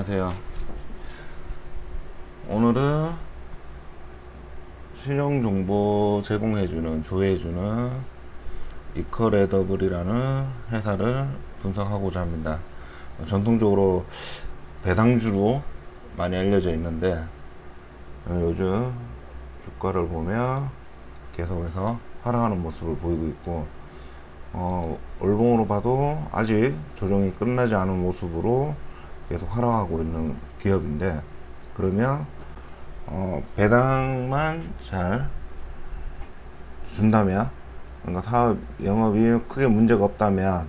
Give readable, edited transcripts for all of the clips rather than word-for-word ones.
안녕하세요. 오늘은 신용정보 제공해주는, 조회해주는 이커레더블이라는 회사를 분석하고자 합니다. 전통적으로 배당주로 많이 알려져 있는데 요즘 주가를 보면 계속해서 하락하는 모습을 보이고 있고, 월봉으로 봐도 아직 조정이 끝나지 않은 모습으로 계속 하락하고 있는 기업인데, 그러면 배당만 잘 준다면, 그러니까 사업 영업이 크게 문제가 없다면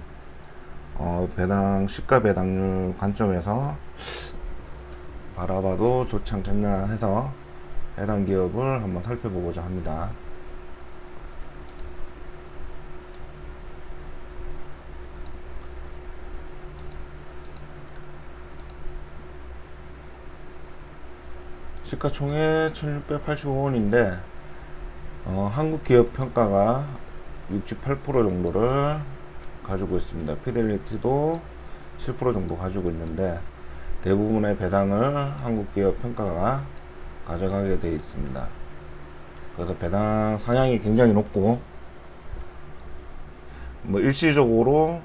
배당 시가 배당률 관점에서 바라봐도 좋지 않겠나 해서 해당 기업을 한번 살펴보고자 합니다. 시가총액 1685원인데 한국 기업 평가가 68% 정도를 가지고 있습니다. 피델리티도 7% 정도 가지고 있는데 대부분의 배당을 한국 기업 평가가 가져가게 되어 있습니다. 그래서 배당 상향이 굉장히 높고, 일시적으로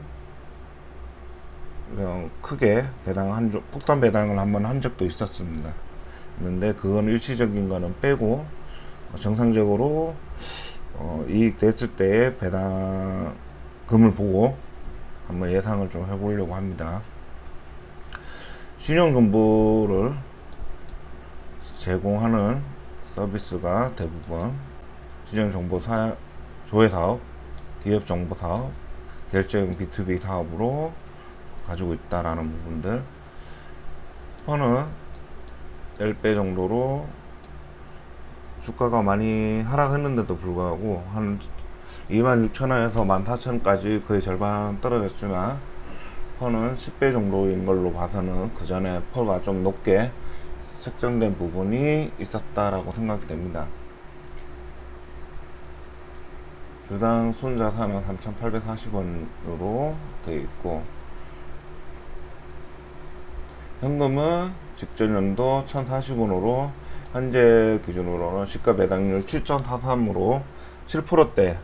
그냥 크게 폭탄 배당을 한번 한 적도 있었습니다. 근데 그건 일시적인 거는 빼고 정상적으로 이익 됐을 때의 배당금을 보고 한번 예상을 좀 해보려고 합니다. 신용정보를 제공하는 서비스가 대부분 신용정보 조회사업, 기업정보사업, 결제형 B2B 사업으로 가지고 있다라는 부분들. 펀은 10배 정도로 주가가 많이 하락했는데도 불구하고 한 26,000원에서 14,000원까지 거의 절반 떨어졌지만, 퍼는 10배 정도인 걸로 봐서는 그 전에 퍼가 좀 높게 책정된 부분이 있었다라고 생각이 됩니다. 주당 순자산은 3,840원으로 되어 있고, 현금은 직전 연도 1,040원으로 현재 기준으로는 시가 배당률 7.43으로 7%대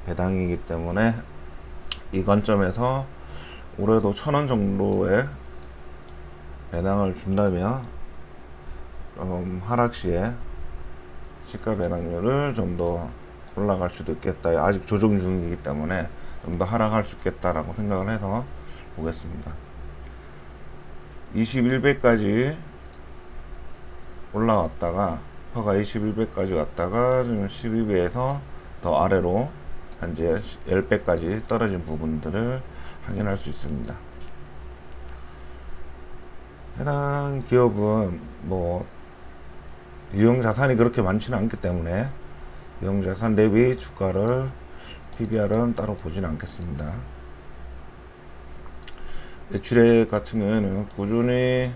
배당이기 때문에 이 관점에서 올해도 1,000원 정도의 배당을 준다면 하락 시에 시가 배당률을 좀 더 올라갈 수도 있겠다. 아직 조정 중이기 때문에 좀 더 하락할 수 있겠다라고 생각을 해서 보겠습니다. 21배까지 올라왔다가 퍼가 21배까지 왔다가 지금 12배에서 더 아래로 현재 10배까지 떨어진 부분들을 확인할 수 있습니다. 해당 기업은 유형 자산이 그렇게 많지는 않기 때문에 유형 자산 대비 주가를 PBR은 따로 보지는 않겠습니다. 매출액 같은 경우에는 꾸준히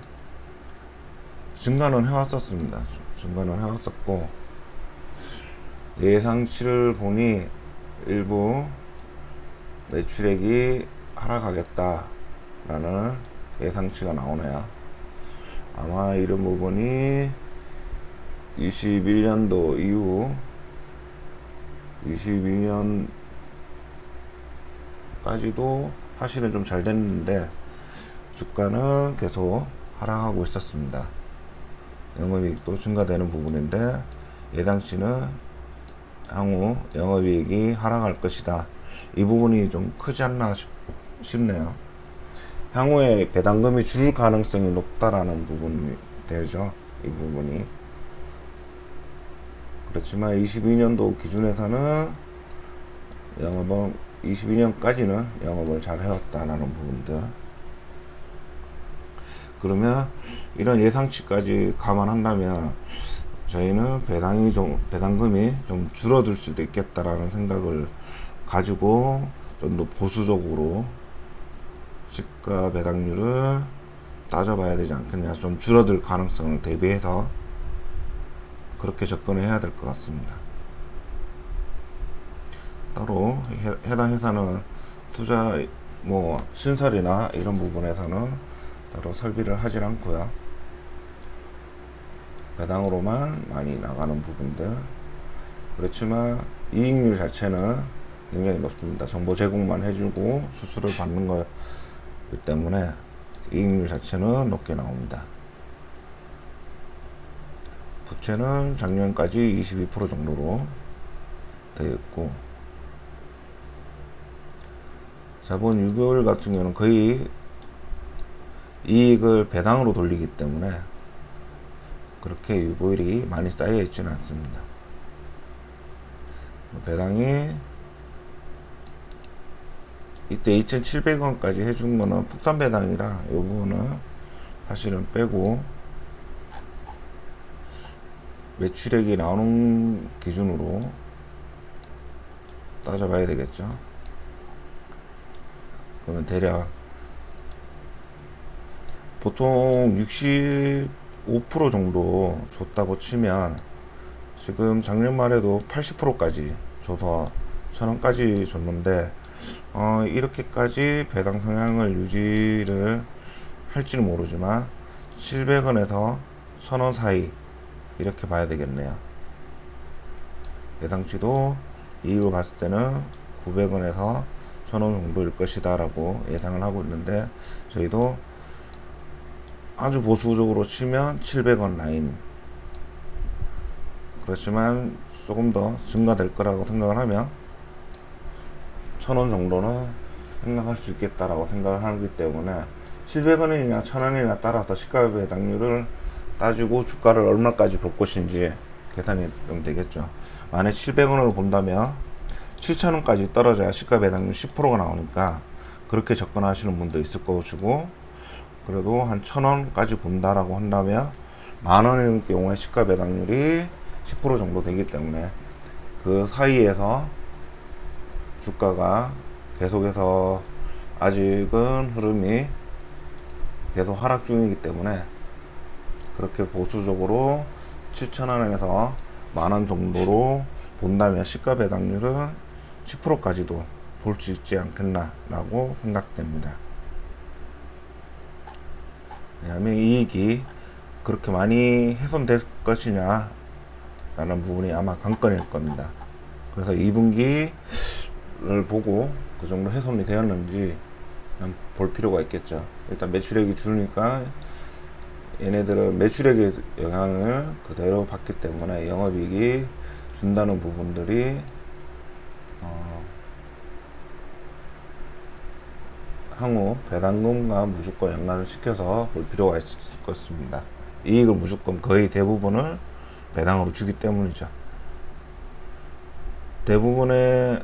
증가는 해왔었습니다. 증가는 해왔었고, 예상치를 보니 일부 매출액이 하락하겠다라는 예상치가 나오네요. 아마 이런 부분이 21년도 이후 22년까지도 사실은 좀 잘 됐는데 주가는 계속 하락하고 있었습니다. 영업이익도 증가되는 부분인데 예상치는 향후 영업이익이 하락할 것이다. 이 부분이 좀 크지 않나 싶네요. 향후에 배당금이 줄 가능성이 높다라는 부분이 되죠. 이 부분이. 그렇지만 22년도 기준에서는 22년까지는 영업을 잘 해왔다라는 부분들. 그러면 이런 예상치까지 감안한다면 저희는 배당금이 좀 줄어들 수도 있겠다라는 생각을 가지고 좀 더 보수적으로 시가 배당률을 따져봐야 되지 않겠냐. 좀 줄어들 가능성을 대비해서 그렇게 접근을 해야 될 것 같습니다. 따로 해당 회사는 투자 신설이나 이런 부분에서는 따로 설비를 하진 않고요. 배당으로만 많이 나가는 부분들. 그렇지만 이익률 자체는 굉장히 높습니다. 정보 제공만 해주고 수수료를 받는 거기 때문에 이익률 자체는 높게 나옵니다. 부채는 작년까지 22% 정도로 되어 있고, 자본 유효율 같은 경우는 거의 이익을 배당으로 돌리기 때문에 그렇게 유보율이 많이 쌓여 있지는 않습니다. 배당이 이때 2,700원까지 해준 거는 폭탄 배당이라 이 부분은 사실은 빼고 매출액이 나오는 기준으로 따져봐야 되겠죠. 그러면 대략 보통 65% 정도 줬다고 치면 지금 작년 말에도 80%까지 줘서 1,000원까지 줬는데 이렇게까지 배당 성향을 유지를 할지는 모르지만 700원에서 1,000원 사이 이렇게 봐야 되겠네요. 예상치도 이익을 봤을 때는 900원에서 1,000원 정도일 것이다 라고 예상을 하고 있는데, 저희도 아주 보수적으로 치면 700원 라인, 그렇지만 조금 더 증가될 거라고 생각을 하면 1,000원 정도는 생각할 수 있겠다라고 생각을 하기 때문에 700원이냐 1,000원이냐 따라서 시가 배당률을 따지고 주가를 얼마까지 볼 것인지 계산이 좀 되겠죠. 만약 700원으로 본다면 7,000원까지 떨어져야 시가 배당률 10%가 나오니까 그렇게 접근하시는 분도 있을 것이고, 그래도 한 1,000원까지 본다라고 한다면 만원일 경우에 시가 배당률이 10% 정도 되기 때문에 그 사이에서 주가가 계속해서 아직은 흐름이 계속 하락 중이기 때문에 그렇게 보수적으로 7,000원에서 만원 정도로 본다면 시가 배당률은 10%까지도 볼 수 있지 않겠나 라고 생각됩니다. 왜냐하면 이익이 그렇게 많이 훼손될 것이냐 라는 부분이 아마 관건일 겁니다. 그래서 2분기를 보고 그 정도 훼손이 되었는지 볼 필요가 있겠죠. 일단 매출액이 줄으니까 얘네들은 매출액의 영향을 그대로 받기 때문에 영업이익이 준다는 부분들이 향후 배당금과 무조건 연관을 시켜서 볼 필요가 있을 것 같습니다. 이익을 무조건 거의 대부분을 배당으로 주기 때문이죠. 대부분의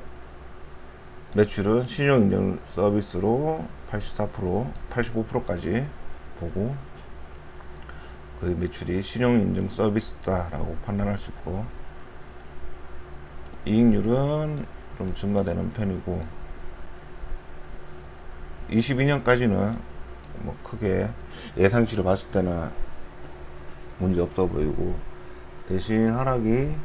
매출은 신용인증 서비스로 84%, 85%까지 보고 거의 매출이 신용인증 서비스다라고 판단할 수 있고, 이익률은 좀 증가되는 편이고 22년까지는 뭐 크게 예상치를 봤을 때는 문제 없어 보이고, 대신 하락이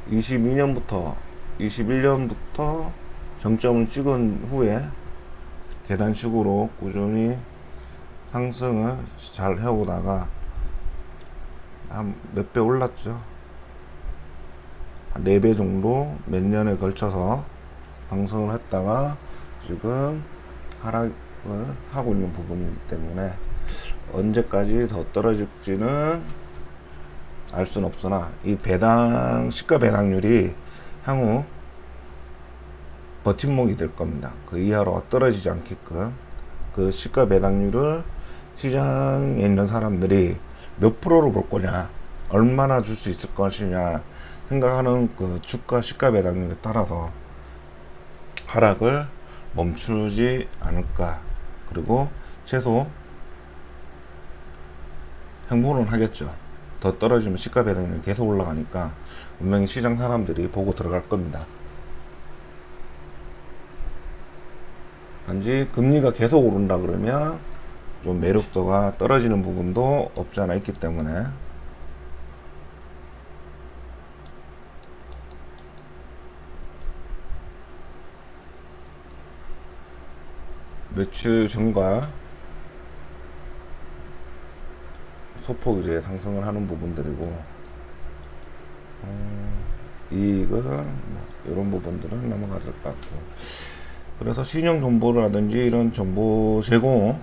22년부터 21년부터 정점을 찍은 후에 계단식으로 꾸준히 상승을 잘 해오다가 한 몇 배 올랐죠. 한 4배 정도 몇 년에 걸쳐서 상승을 했다가 지금 하락을 하고 있는 부분이기 때문에 언제까지 더 떨어질지는 알 수는 없으나 이 시가 배당률이 향후 버팀목이 될 겁니다. 그 이하로 떨어지지 않게끔 그 시가 배당률을 시장에 있는 사람들이 몇 프로로 볼 거냐, 얼마나 줄 수 있을 것이냐 생각하는 그 주가 시가 배당률에 따라서 하락을 멈추지 않을까. 그리고 최소 행보는 하겠죠. 더 떨어지면 시가 배당률이 계속 올라가니까 분명히 시장 사람들이 보고 들어갈 겁니다. 단지 금리가 계속 오른다 그러면 좀 매력도가 떨어지는 부분도 없지 않아 있기 때문에 매출 증가 소폭 이제 상승을 하는 부분들이고, 이익은 뭐 이런 부분들은 넘어가야 될 것 같고, 그래서 신용 정보라든지 이런 정보 제공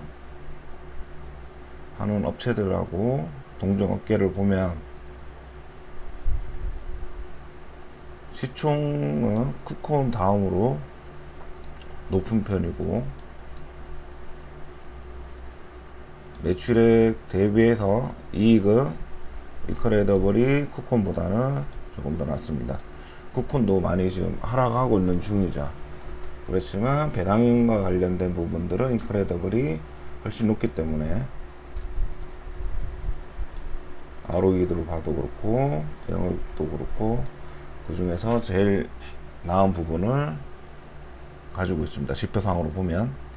하는 업체들하고 동종 업계를 보면 시총은 쿠폰 다음으로 높은 편이고, 매출액 대비해서 이익은 이크레더블이 쿠폰보다는 조금 더 낮습니다. 쿠폰도 많이 지금 하락하고 있는 중이죠. 그렇지만 배당임과 관련된 부분들은 이크레더블이 훨씬 높기 때문에 ROE도 봐도 그렇고 영업도 그렇고 그 중에서 제일 나은 부분을 가지고 있습니다. 지표상으로 보면.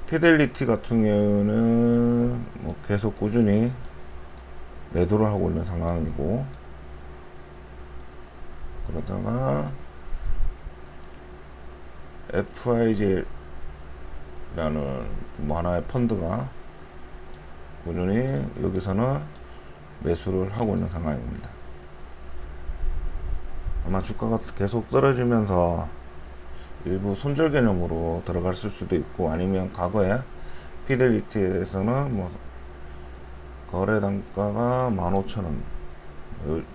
피델리티 같은 경우는 뭐 계속 꾸준히 매도를 하고 있는 상황이고, 그러다가 FIG라는 뭐 하나의 펀드가 꾸준히 여기서는 매수를 하고 있는 상황입니다. 아마 주가가 계속 떨어지면서 일부 손절 개념으로 들어갔을 수도 있고, 아니면 과거에 피델리티에서는 뭐 거래 단가가 15,000원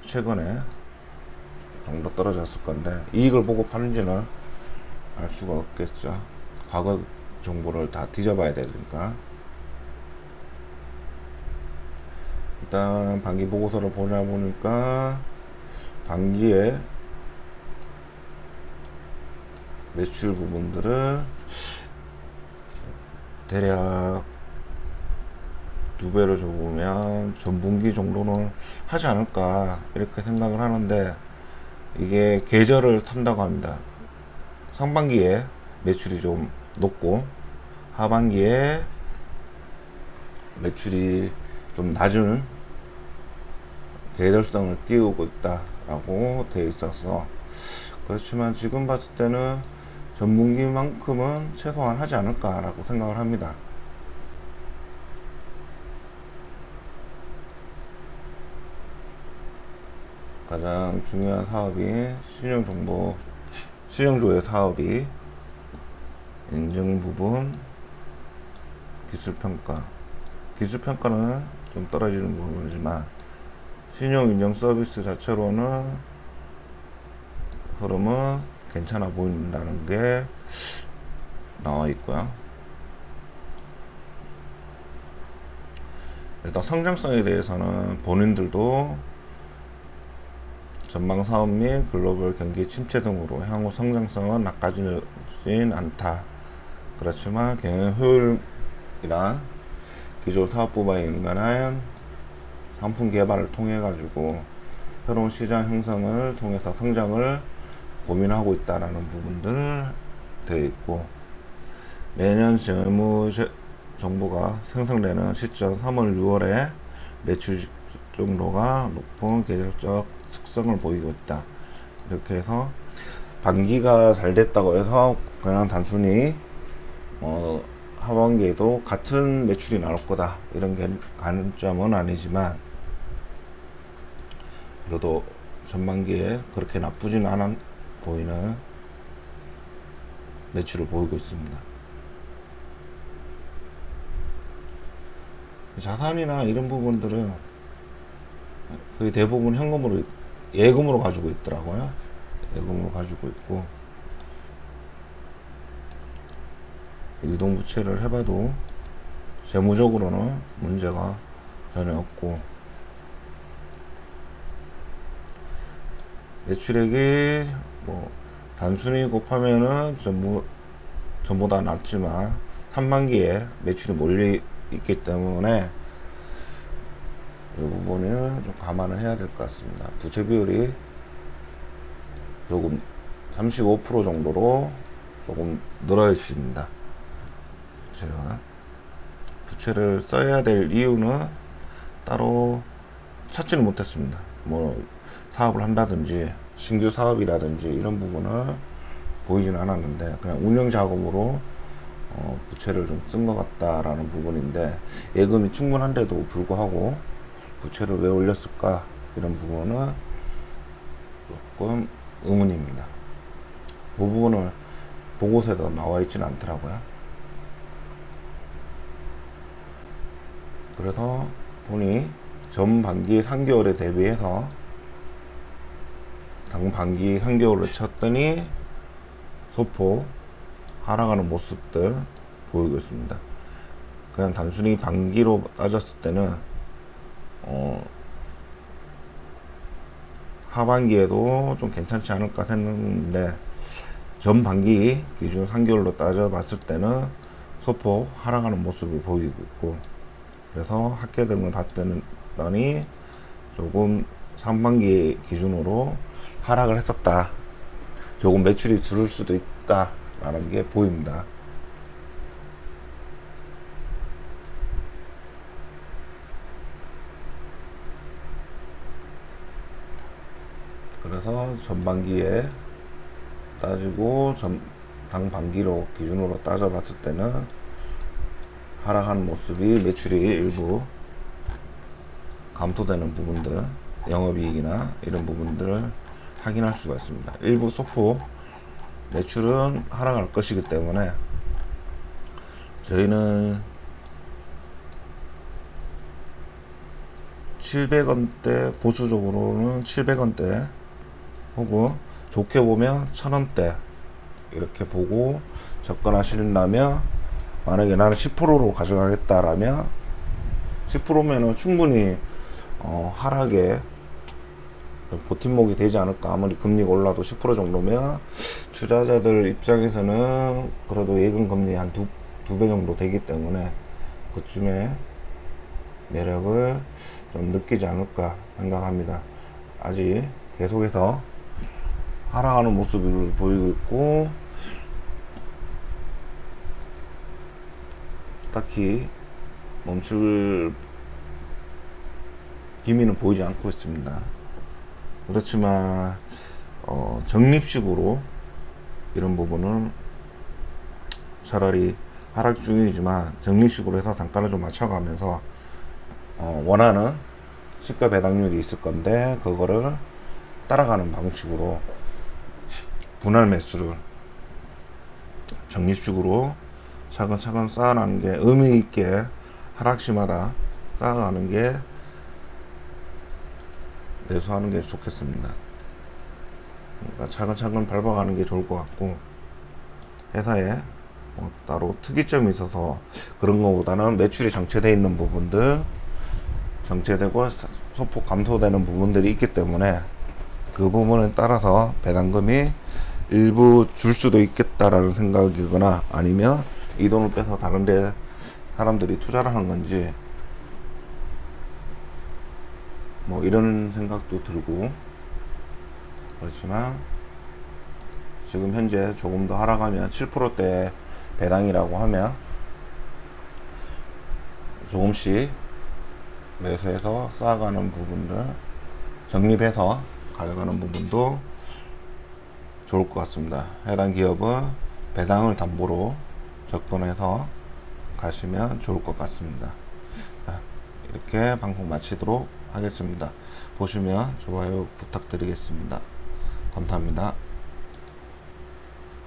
최근에 정도 떨어졌을 건데, 이익을 보고 파는지는 알 수가 없겠죠. 과거 정보를 다 뒤져봐야 되니까. 일단 반기 보고서를 보다 보니까 반기에 매출 부분들을 대략 2배로 줘보면 전분기 정도는 하지 않을까 이렇게 생각을 하는데, 이게 계절을 탄다고 합니다. 상반기에 매출이 좀 높고 하반기에 매출이 좀 낮은 계절성을 띄우고 있다라고 되어 있어서, 그렇지만 지금 봤을 때는 전분기만큼은 최소한 하지 않을까라고 생각을 합니다. 가장 중요한 사업이 신용조회 사업이 인증 부분, 기술평가. 기술평가는 좀 떨어지는 부분이지만 신용인증 서비스 자체로는 흐름은 괜찮아 보인다는 게 나와 있고요. 일단 성장성에 대해서는 본인들도 전방 사업 및 글로벌 경기 침체 등으로 향후 성장성은 나빠지진 않다. 그렇지만 경영 효율이랑 기존 사업부와의 인간한 상품 개발을 통해 가지고 새로운 시장 형성을 통해서 성장을 고민하고 있다라는 부분들 되어 있고, 매년 재무 정보가 생성되는 시점 3월 6월에 매출 정도가 높은 계절적 특성을 보이고 있다. 이렇게 해서 반기가 잘 됐다고 해서 그냥 단순히 하반기에도 같은 매출이 나올 거다 이런 게 관점은 아니지만, 그래도 전반기에 그렇게 나쁘진 않아 보이는 매출을 보이고 있습니다. 자산이나 이런 부분들은 거의 대부분 현금으로, 예금으로 가지고 있더라고요. 예금으로 가지고 있고, 유동부채를 해봐도 재무적으로는 문제가 전혀 없고, 매출액이 뭐 단순히 곱하면은 전부 다 낮지만 상반기에 매출이 몰려 있기 때문에 이 부분은 좀 감안을 해야 될 것 같습니다. 부채 비율이 조금 35% 정도로 조금 늘어 있습니다. 제가 부채를 써야 될 이유는 따로 찾지는 못했습니다. 뭐 사업을 한다든지 신규 사업이라든지 이런 부분은 보이진 않았는데, 그냥 운영 자금으로 부채를 좀 쓴 것 같다라는 부분인데, 예금이 충분한데도 불구하고 부채를 왜 올렸을까, 이런 부분은 조금 의문입니다. 그 부분을 보고서에도 나와 있지는 않더라고요. 그래서 보니 전 반기 3개월에 대비해서 당 반기 3개월을 쳤더니 소폭 하락하는 모습들 보이고 있습니다. 그냥 단순히 반기로 따졌을 때는 하반기에도 좀 괜찮지 않을까 생각했는데, 전 반기 기준 3개월로 따져봤을 때는 소폭 하락하는 모습이 보이고 있고, 그래서 학계 등을 봤더니 조금 상반기 기준으로 하락을 했었다, 조금 매출이 줄을 수도 있다 라는 게 보입니다. 그래서 전반기에 따지고 당 반기로 기준으로 따져봤을 때는 하락하는 모습이, 매출이 일부 감소되는 부분들, 영업이익이나 이런 부분들을 확인할 수가 있습니다. 일부 소폭 매출은 하락할 것이기 때문에 저희는 700원대, 보수적으로는 700원대 혹은 좋게 보면 1000원대 이렇게 보고 접근하신다면, 만약에 나는 10%로 가져가겠다라면 10%면은 충분히 하락에 버팀목이 되지 않을까. 아무리 금리가 올라도 10% 정도면 투자자들 입장에서는 그래도 예금 금리 한 두 배 정도 되기 때문에 그쯤에 매력을 좀 느끼지 않을까 생각합니다. 아직 계속해서 하락하는 모습을 보이고 있고, 딱히 멈출 기미는 보이지 않고 있습니다. 그렇지만 적립식으로 이런 부분은 차라리 하락 중이지만 적립식으로 해서 단가를 좀 맞춰가면서 원하는 시가 배당률이 있을 건데, 그거를 따라가는 방식으로 분할 매수를 적립식으로 차근차근 쌓아나가는 게, 의미 있게 하락시마다 쌓아가는 게, 매수하는 게 좋겠습니다. 그러니까 차근차근 밟아가는 게 좋을 것 같고, 회사에 뭐 따로 특이점이 있어서 그런 것보다는 매출이 정체되어 있는 부분들, 정체되고 소폭 감소되는 부분들이 있기 때문에 그 부분에 따라서 배당금이 일부 줄 수도 있겠다라는 생각이거나, 아니면 이 돈을 빼서 다른 데 사람들이 투자를 하는 건지 뭐 이런 생각도 들고, 그렇지만 지금 현재 조금 더 하락하면 7%대 배당이라고 하면 조금씩 매수해서 쌓아가는 부분들, 적립해서 가져가는 부분도 좋을 것 같습니다. 해당 기업은 배당을 담보로 접근해서 가시면 좋을 것 같습니다. 이렇게 방송 마치도록 하겠습니다. 보시면 좋아요 부탁드리겠습니다. 감사합니다.